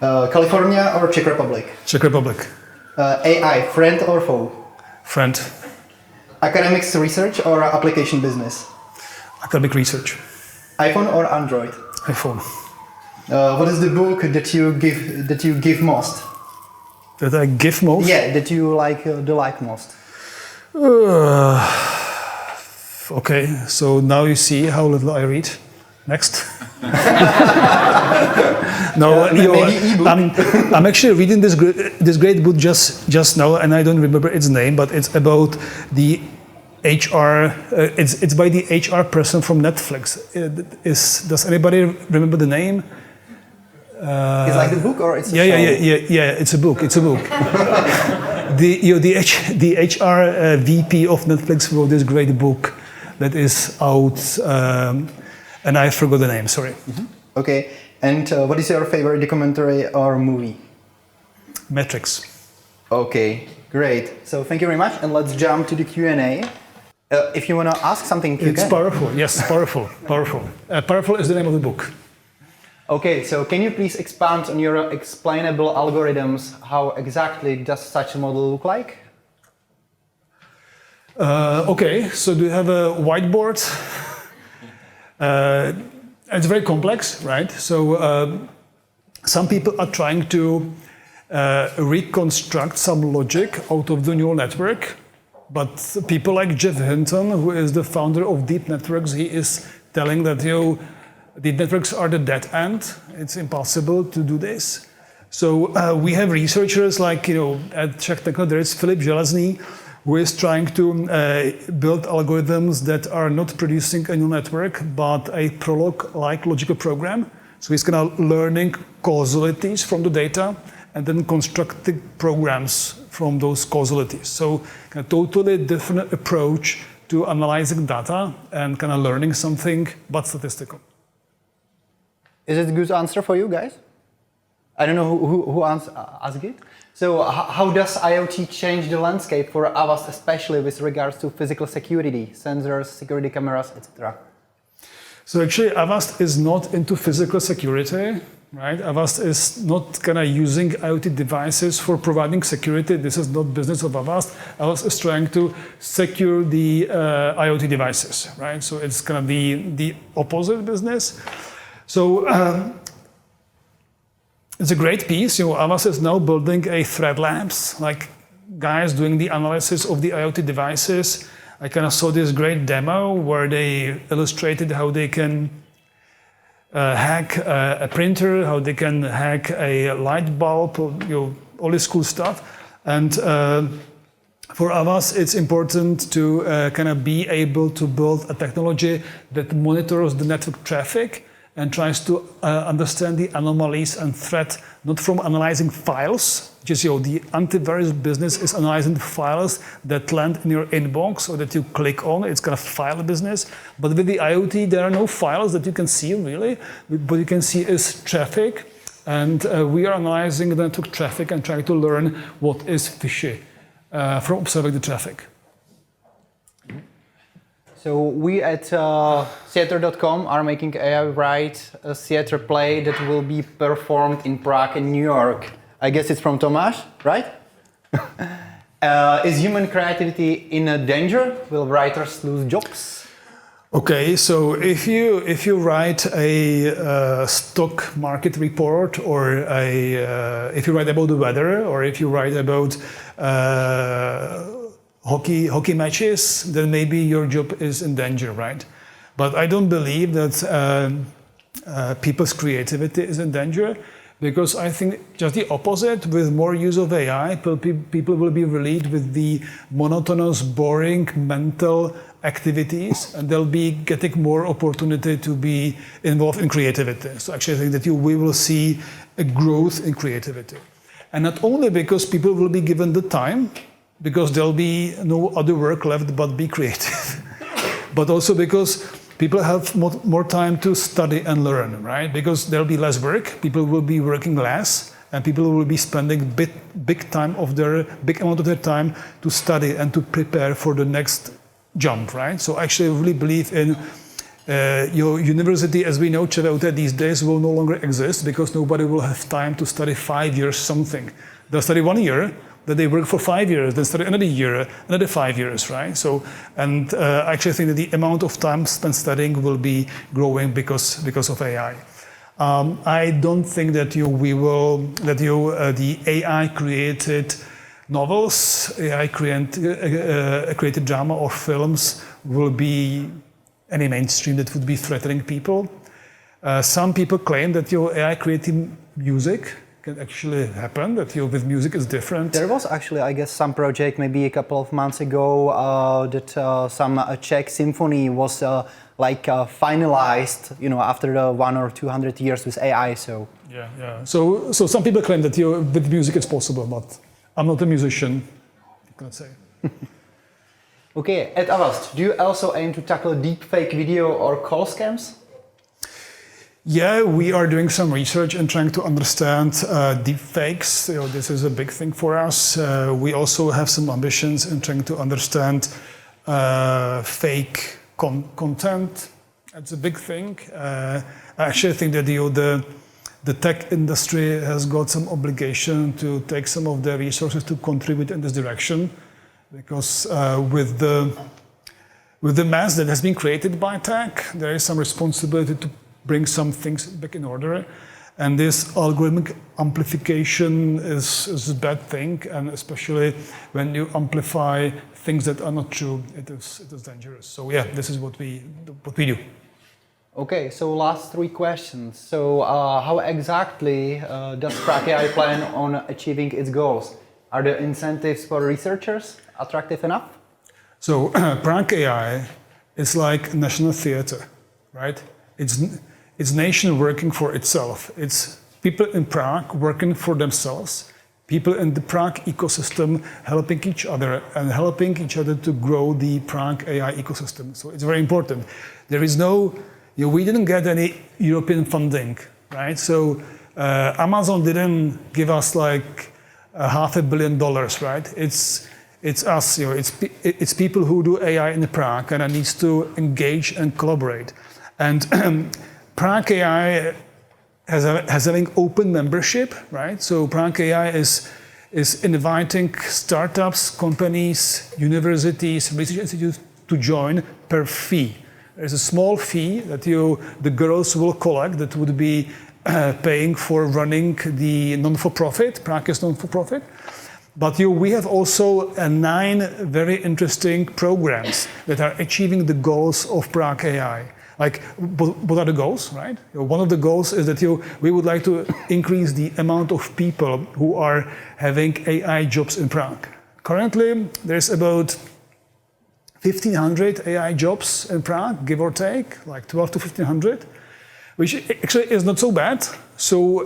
California or Czech Republic? Czech Republic. AI, friend or foe? Friend. Academics research or application business? Academic research. iPhone or Android? iPhone. What is the book that you give most? That I give most? Yeah, that you like most. Okay, so now you see how little I read. Next. No, maybe ebook. I'm actually reading this great book just now, and I don't remember its name, but it's about the HR. It's by the HR person from Netflix. Does anybody remember the name? It's like the book, or it's a show? Yeah. It's a book. It's a book. the HR VP of Netflix wrote this great book that is out, and I forgot the name. Sorry. Mm-hmm. Okay. And what is your favorite documentary or movie? Matrix. Okay, great. So thank you very much, and let's jump to the Q&A. If you want to ask something, you It's can. powerful. Yes, powerful. Powerful is the name of the book. Okay, so can you please expand on your explainable algorithms? How exactly does such a model look like? Okay, so do you have a whiteboard? It's very complex, right? So some people are trying to reconstruct some logic out of the neural network, but people like Jeff Hinton, who is the founder of deep networks, he is telling that deep networks are the dead end. It's impossible to do this. So we have researchers like, at Czech Techno, there is Filip Železný, who is trying to build algorithms that are not producing a neural network, but a prolog-like logical program. So he's kind of learning causalities from the data and then constructing programs from those causalities. So a totally different approach to analyzing data and kind of learning something, but statistical. Is it a good answer for you guys? I don't know who asked it. So how does IoT change the landscape for Avast, especially with regards to physical security, sensors, security cameras, etc.? So actually, Avast is not into physical security, right? Avast is not kind of using IoT devices for providing security. This is not business of Avast. Avast is trying to secure the IoT devices, right? So it's kind of the opposite business. So it's a great piece. Avast is now building a threat labs, like guys doing the analysis of the IoT devices. I kind of saw this great demo where they illustrated how they can hack a printer, how they can hack a light bulb, all this cool stuff. And for Avast, it's important to kind of be able to build a technology that monitors the network traffic and tries to understand the anomalies and threat, not from analyzing files, just the antivirus business is analyzing the files that land in your inbox or that you click on. It's kind of file business. But with the IoT, there are no files that you can see really. What you can see is traffic. And we are analyzing the network traffic and trying to learn what is fishy from observing the traffic. So we at theater.com are making AI Write, a theater play that will be performed in Prague and New York. I guess it's from Tomáš, right? Is human creativity in a danger? Will writers lose jobs? Okay, so if you write a stock market report, or if you write about the weather, or if you write about hockey matches, then maybe your job is in danger, right? But I don't believe that people's creativity is in danger, because I think just the opposite. With more use of AI, people will be relieved with the monotonous, boring mental activities, and they'll be getting more opportunity to be involved in creativity. So actually I think that we will see a growth in creativity. And not only because people will be given the time, because there'll be no other work left but be creative, but also because people have more time to study and learn, right? Because there'll be less work, people will be working less, and people will be spending big amount of their time to study and to prepare for the next jump, right? So actually I really believe in your university as we know ČVUT these days will no longer exist, because nobody will have time to study 5 years something. They'll study 1 year, then they work for 5 years, then study another year, another 5 years, right? So, and I actually think that the amount of time spent studying will be growing because of AI. I don't think that the AI created novels, AI created drama or films will be any mainstream that would be threatening people. Some people claim that AI creating music can actually happen, that with music is different. There was actually, I guess, some project maybe a couple of months ago that some Czech symphony was finalized, after the 100 or 200 years with AI. So yeah. So some people claim that with music is possible, but I'm not a musician, let's say. Okay, at Avast, do you also aim to tackle deepfake video or call scams? Yeah, we are doing some research and trying to understand deepfakes. This is a big thing for us. We also have some ambitions in trying to understand fake content. That's a big thing. I actually think that the tech industry has got some obligation to take some of their resources to contribute in this direction, because with the mess that has been created by tech, there is some responsibility to bring some things back in order. And this algorithmic amplification is a bad thing, and especially when you amplify things that are not true, it is dangerous. So yeah, this is what we do. Okay, so last 3 questions. So how exactly does prg.ai plan on achieving its goals? Are the incentives for researchers attractive enough? So prg.ai is like national theater, right? It's nation working for itself. It's people in Prague working for themselves, people in the Prague ecosystem helping each other and helping each other to grow the prg.ai ecosystem. So it's very important. There is no, we didn't get any European funding right? So Amazon didn't give us like $500 million, right? It's us, it's people who do AI in Prague, and it needs to engage and collaborate. And Prague AI has having open membership, right? So Prague AI is inviting startups, companies, universities, research institutes to join per fee. There's a small fee that the girls will collect that would be paying for running the non-for-profit, Prague is non-for-profit. But we have also 9 very interesting programs that are achieving the goals of Prague AI. Like, what are the goals, right? One of the goals is that we would like to increase the amount of people who are having AI jobs in Prague. Currently, there's about 1,500 AI jobs in Prague, give or take, like 12 to 1,500, which actually is not so bad. So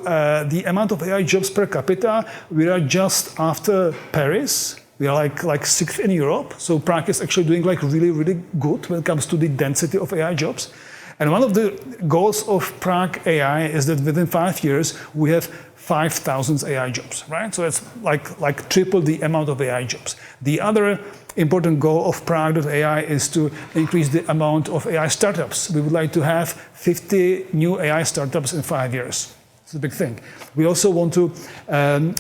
the amount of AI jobs per capita, we are just after Paris. We are like 6th in Europe. So Prague is actually doing like really, really good when it comes to the density of AI jobs. And one of the goals of Prague AI is that within 5 years, we have 5,000 AI jobs, right? So it's like triple the amount of AI jobs. The other important goal of Prague.ai is to increase the amount of AI startups. We would like to have 50 new AI startups in 5 years. It's a big thing. We also want to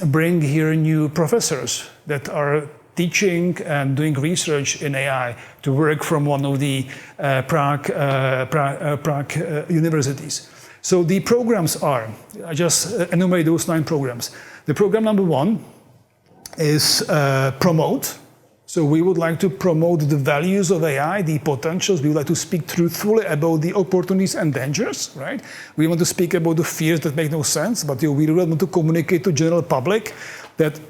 bring here new professors that are teaching and doing research in AI to work from one of the Prague universities. So the programs are, I just enumerate those 9 programs. The program number 1 is promote. So we would like to promote the values of AI, the potentials. We would like to speak truthfully about the opportunities and dangers, right? We want to speak about the fears that make no sense, but we really want to communicate to general public that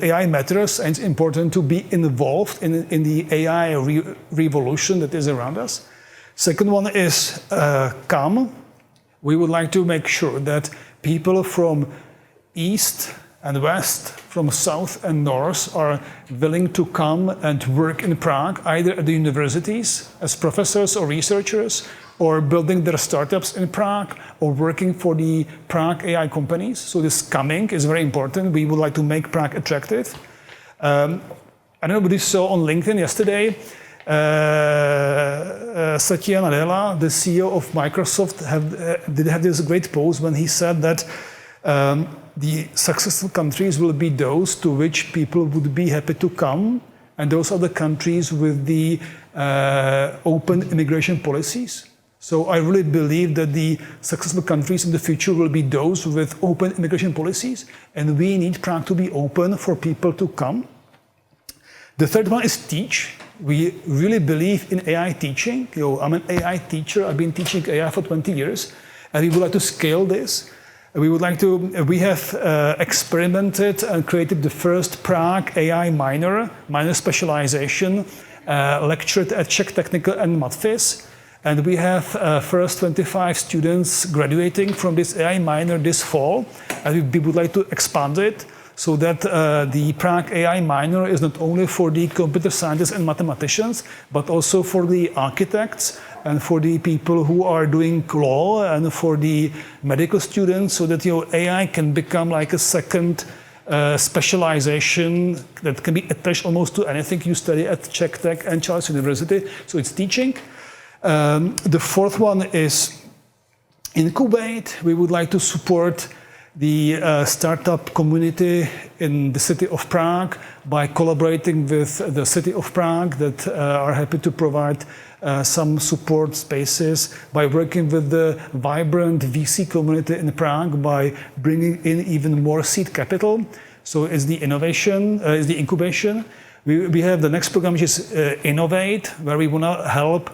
AI matters and it's important to be involved in the AI revolution that is around us. Second one is come. We would like to make sure that people from East and West, from South and North are willing to come and work in Prague, either at the universities as professors or researchers, or building their startups in Prague, or working for the Prague AI companies. So this coming is very important. We would like to make Prague attractive. I don't know what you saw on LinkedIn yesterday. Satya Nadella, the CEO of Microsoft, did have this great post when he said that the successful countries will be those to which people would be happy to come, and those are the countries with the open immigration policies. So I really believe that the successful countries in the future will be those with open immigration policies, and we need Prague to be open for people to come. The third one is teach. We really believe in AI teaching. I'm an AI teacher. I've been teaching AI for 20 years, and we would like to scale this. We have experimented and created the first Prague AI minor specialization, lectured at Czech Technical and Matfis. And we have first 25 students graduating from this AI minor this fall. And we would like to expand it so that the Prague AI minor is not only for the computer scientists and mathematicians, but also for the architects and for the people who are doing law and for the medical students, so that AI can become like a second specialization that can be attached almost to anything you study at Czech Tech and Charles University. So it's teaching. The fourth one is incubate. We would like to support the startup community in the city of Prague by collaborating with the city of Prague that are happy to provide some support spaces, by working with the vibrant VC community in Prague, by bringing in even more seed capital. So it's the innovation, it's the incubation. We have the next program, which is Innovate, where we want to help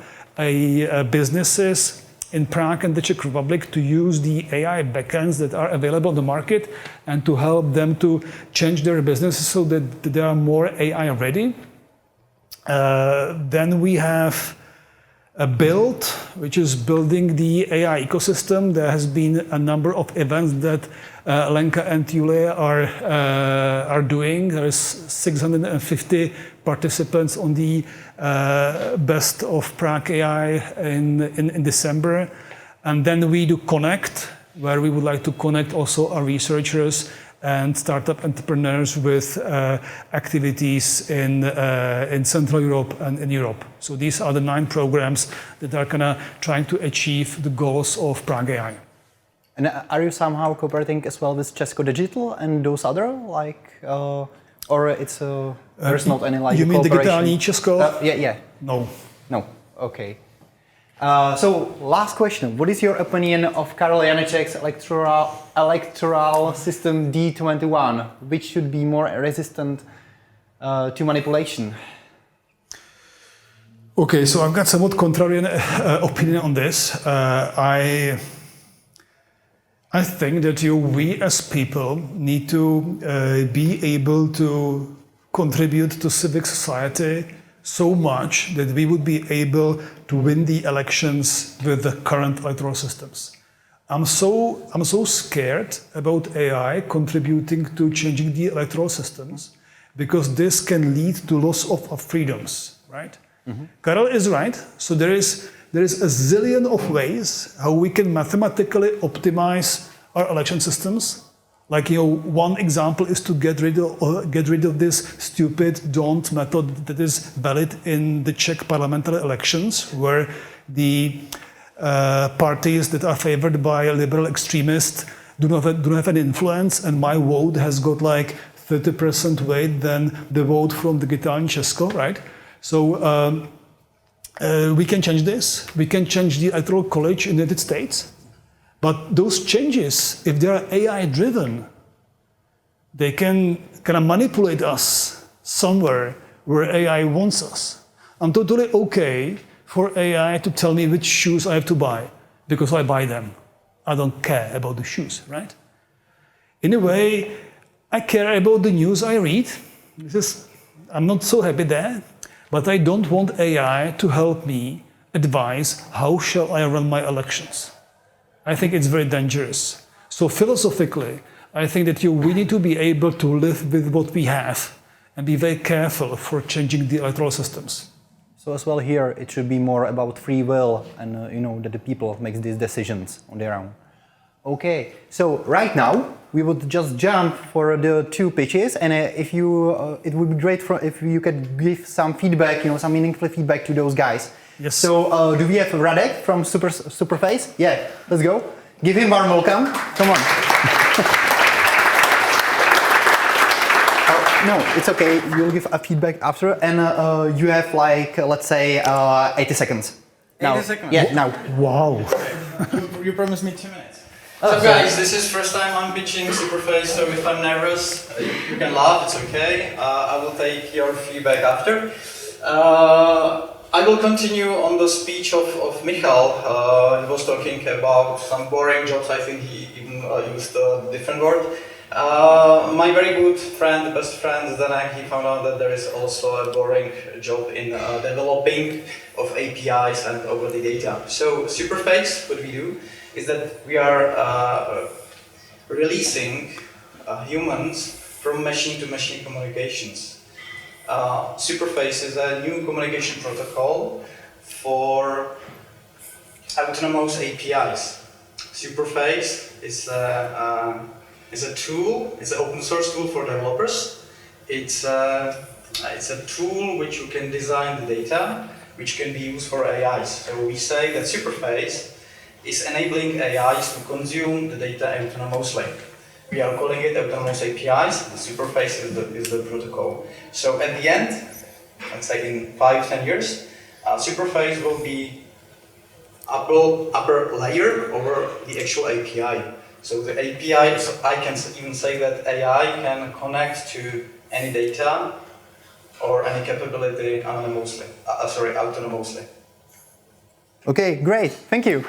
businesses in Prague and the Czech Republic to use the AI backends that are available on the market and to help them to change their businesses so that they are more AI ready. Then we have a build, which is building the AI ecosystem. There has been a number of events that Lenka and Julia are doing. There is 650 participants on the Best of Prague AI in December. And then we do Connect, where we would like to connect also our researchers and startup entrepreneurs with activities in Central Europe and in Europe. So these are the 9 programs that are kind of trying to achieve the goals of Prague AI. And are you somehow cooperating as well with Česko Digital and those other, like, or it's there's not any like you mean cooperation? Digitální Česko? Yeah. No. No. Okay. So last question: what is your opinion of Karel Janeček's electoral system D21, which should be more resistant to manipulation? Okay, so I've got somewhat contrarian opinion on this. I think that we as people need to be able to contribute to civic society so much that we would be able to win the elections with the current electoral systems. I'm so scared about AI contributing to changing the electoral systems because this can lead to loss of freedoms, right? Mm-hmm. Karel is right. So there is a zillion of ways how we can mathematically optimize our election systems. Like, one example is to get rid of this stupid don't method that is valid in the Czech parliamentary elections, where the parties that are favored by liberal extremists do not have an influence, and my vote has got like 30% weight than the vote from Digitální Česko, right? So we can change this. We can change the electoral college in the United States. But those changes, if they are AI-driven, they can kind of manipulate us somewhere where AI wants us. I'm totally okay for AI to tell me which shoes I have to buy, because I buy them. I don't care about the shoes, right? In a way, I care about the news I read. I'm not so happy there, but I don't want AI to help me advise how shall I run my elections. I think it's very dangerous. So philosophically, I think that we need to be able to live with what we have and be very careful for changing the electoral systems. So as well here, it should be more about free will and that the people make these decisions on their own. Okay, so right now we would just jump for the 2 pitches, and it would be great if you could give some feedback, some meaningful feedback to those guys. Yes. So do we have Radek from Superface? Yeah, let's go. Give him warm welcome. Come on. No, it's okay. You'll give a feedback after, and you have like, let's say, 80 seconds. 80 seconds? Yeah, now. Wow. You promised me 2 minutes. Oh, so guys, this is first time I'm pitching Superface, so if I'm nervous, you can laugh, it's okay. I will take your feedback after. I will continue on the speech of Michal. He was talking about some boring jobs. I think he even used a different word. My very good friend, best friend, then he found out that there is also a boring job in developing of APIs and over the data. So Superface, what we do is that we are releasing humans from machine-to-machine communications. Superface is a new communication protocol for autonomous APIs. Superface is a tool. It's an open source tool for developers. It's a tool which you can design the data, which can be used for AIs. So we say that Superface is enabling AIs to consume the data autonomously. We are calling it autonomous APIs. The Superface is the protocol. So at the end, let's say in 5-10 years, Superface will be upper layer over the actual API. So the API, so I can even say that AI can connect to any data or any capability autonomously. Okay, great. Thank you.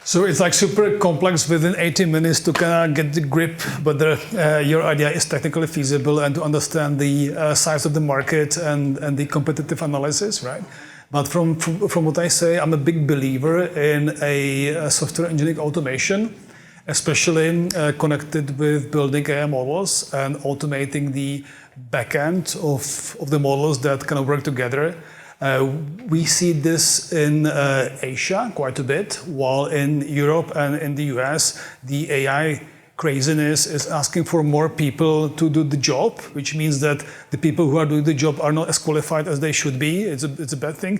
So it's like super complex within 80 minutes to kind of get the grip, but your idea is technically feasible and to understand the size of the market and the competitive analysis, right? But from what I say, I'm a big believer in a software engineering automation, especially connected with building AI models and automating the backend of the models that kind of work together. We see this in Asia quite a bit, while in Europe and in the US, the AI craziness is asking for more people to do the job, which means that the people who are doing the job are not as qualified as they should be. It's a bad thing.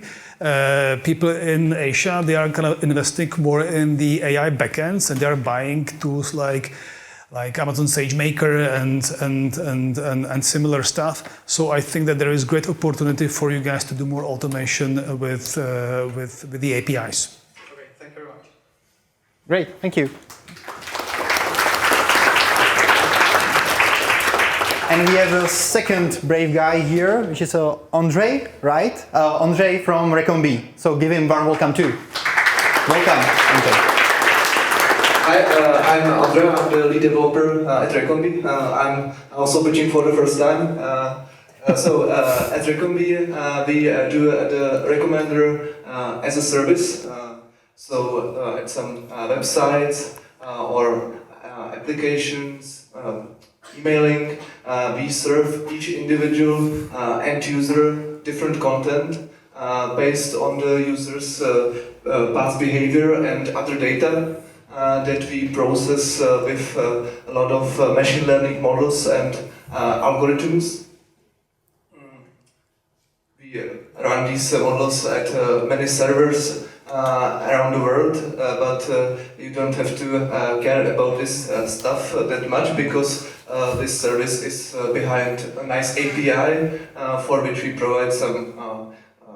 People in Asia, they are kind of investing more in the AI backends, and they are buying tools like Amazon SageMaker and similar stuff. So I think that there is great opportunity for you guys to do more automation with the APIs. Okay, thank you very much. Great, thank you. And we have a second brave guy here, which is Andre, right? Andre from Recombi. So give him warm welcome too. Welcome, Andre. Hi, I'm Andre. I'm the lead developer at Recombi. I'm also pitching for the first time. At Recombi, we do the recommender as a service. At some websites or applications, emailing, we serve each individual end user different content based on the user's past behavior and other data that we process with a lot of machine learning models and algorithms. We run these models at many servers around the world, but you don't have to care about this stuff that much, because this service is behind a nice API for which we provide some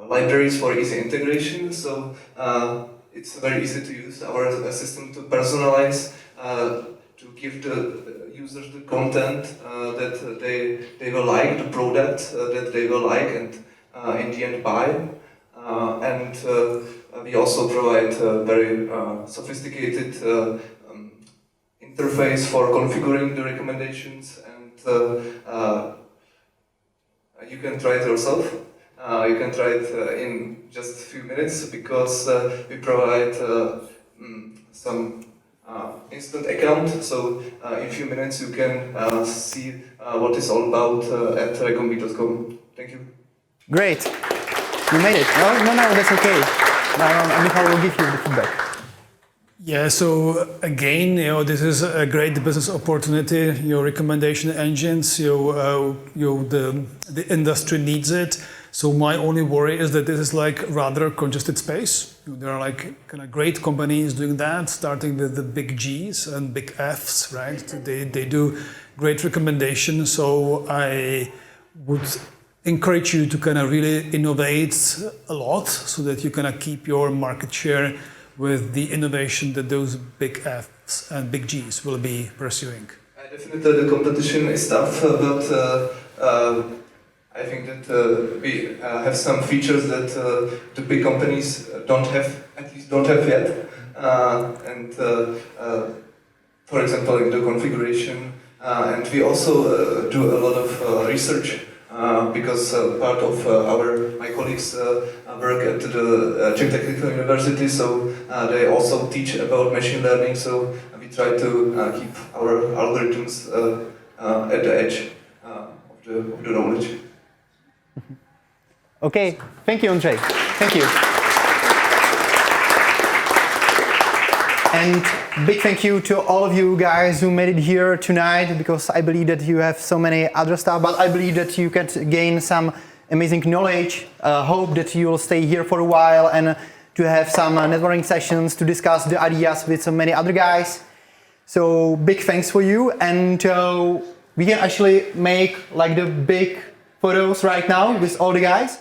libraries for easy integration. So it's very easy to use our system to personalize, to give the users the content that they will like, the product that they will like and in the end buy. We also provide a very sophisticated interface for configuring the recommendations, and you can try it yourself. You can try it in just a few minutes, because we provide some instant account. So in a few minutes you can see what it's all about at recombi.com. Thank you. Great. You made it. No, that's okay. Michal will give you the feedback. Yeah, so again, this is a great business opportunity. Your recommendation engines, the industry needs it. So my only worry is that this is like rather congested space. There are like kind of great companies doing that, starting with the big G's and big F's, right? They do great recommendations. So I would encourage you to kind of really innovate a lot, so that you kind of keep your market share with the innovation that those big F's and big G's will be pursuing. Definitely the competition is tough, but I think that we have some features that the big companies don't have yet. For example, in the configuration, and we also do a lot of research. Because part of my colleagues work at the Czech Technical University, so they also teach about machine learning. So we try to keep our algorithms at the edge of the knowledge. Okay, thank you, Andre. Thank you. And big thank you to all of you guys who made it here tonight, because I believe that you have so many other stuff, but I believe that you can gain some amazing knowledge. Hope that you will stay here for a while and to have some networking sessions to discuss the ideas with so many other guys. So big thanks for you, and we can actually make like the big photos right now with all the guys.